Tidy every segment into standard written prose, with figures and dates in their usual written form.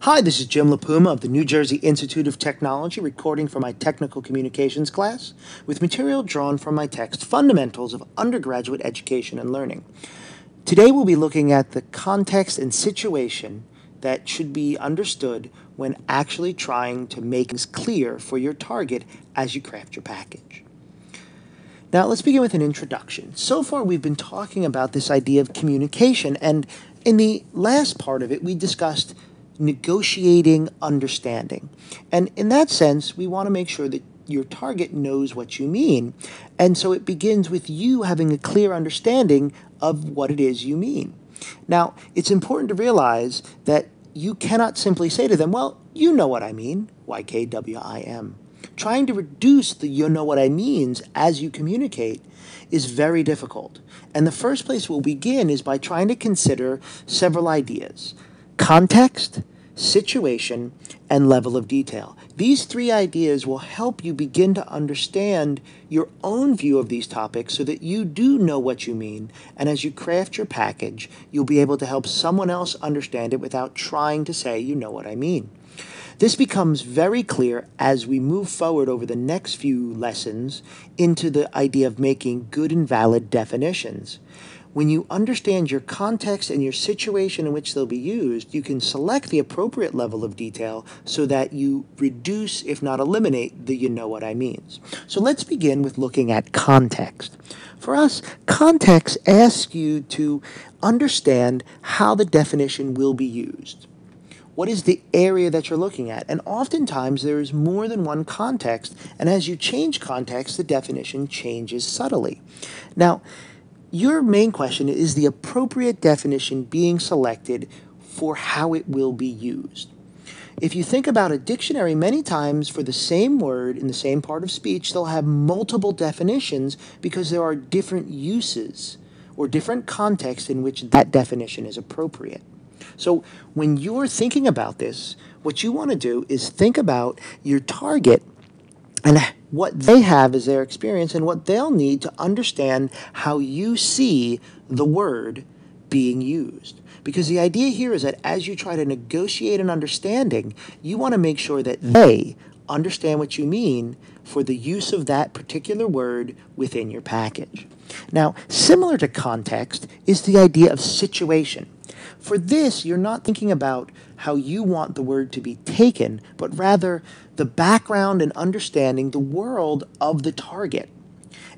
Hi, this is Jim Lipuma of the New Jersey Institute of Technology, recording for my Technical Communications class with material drawn from my text, Fundamentals of Undergraduate Education and Learning. Today we'll be looking at the context and situation that should be understood when actually trying to make things clear for your target as you craft your package. Now let's begin with an introduction. So far we've been talking about this idea of communication, and in the last part of it we discussed negotiating understanding. And in that sense, we want to make sure that your target knows what you mean. And so it begins with you having a clear understanding of what it is you mean. Now, it's important to realize that you cannot simply say to them, well, you know what I mean, YKWIM. Trying to reduce the you know what I means as you communicate is very difficult. And the first place we'll begin is by trying to consider several ideas: context, situation, and level of detail. These three ideas will help you begin to understand your own view of these topics so that you do know what you mean, and as you craft your package, you'll be able to help someone else understand it without trying to say, you know what I mean. This becomes very clear as we move forward over the next few lessons into the idea of making good and valid definitions. When you understand your context and your situation in which they'll be used, you can select the appropriate level of detail so that you reduce, if not eliminate, the you know what I means. So let's begin with looking at context. For us, context asks you to understand how the definition will be used. What is the area that you're looking at? And oftentimes there is more than one context, and as you change context, the definition changes subtly. Now, your main question is the appropriate definition being selected for how it will be used. If you think about a dictionary, many times for the same word in the same part of speech, they'll have multiple definitions because there are different uses or different contexts in which that definition is appropriate. So when you're thinking about this, what you want to do is think about your target and what they have as their experience and what they'll need to understand how you see the word being used. Because the idea here is that as you try to negotiate an understanding, you want to make sure that they understand what you mean for the use of that particular word within your package. Now, similar to context is the idea of situation. For this, you're not thinking about how you want the word to be taken, but rather the background and understanding the world of the target.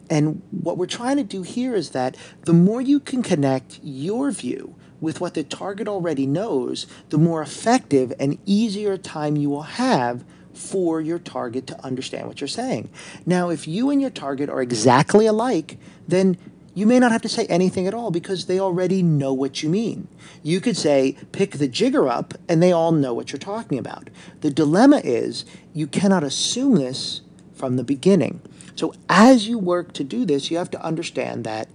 And what we're trying to do here is that the more you can connect your view with what the target already knows, the more effective and easier time you will have for your target to understand what you're saying. Now, if you and your target are exactly alike, then you may not have to say anything at all because they already know what you mean. You could say, pick the jigger up, and they all know what you're talking about. The dilemma is you cannot assume this from the beginning. So as you work to do this, you have to understand that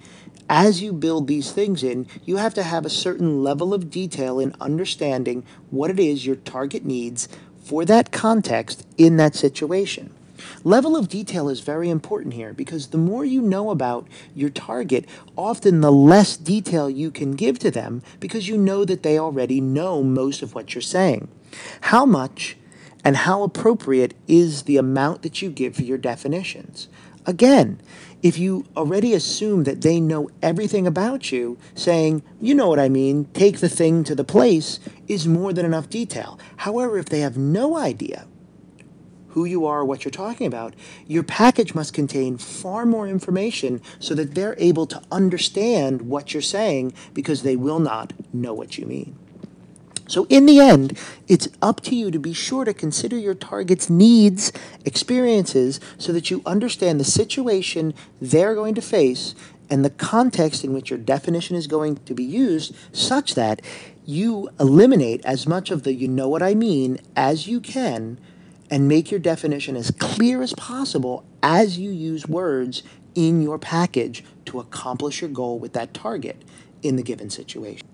as you build these things in, you have to have a certain level of detail in understanding what it is your target needs for that context in that situation. Level of detail is very important here because the more you know about your target, often the less detail you can give to them because you know that they already know most of what you're saying. How much and how appropriate is the amount that you give for your definitions? Again, if you already assume that they know everything about you, saying, you know what I mean, take the thing to the place, is more than enough detail. However, if they have no idea who you are, what you're talking about, your package must contain far more information so that they're able to understand what you're saying because they will not know what you mean. So in the end, it's up to you to be sure to consider your target's needs, experiences, so that you understand the situation they're going to face and the context in which your definition is going to be used such that you eliminate as much of the you know what I mean as you can and make your definition as clear as possible as you use words in your package to accomplish your goal with that target in the given situation.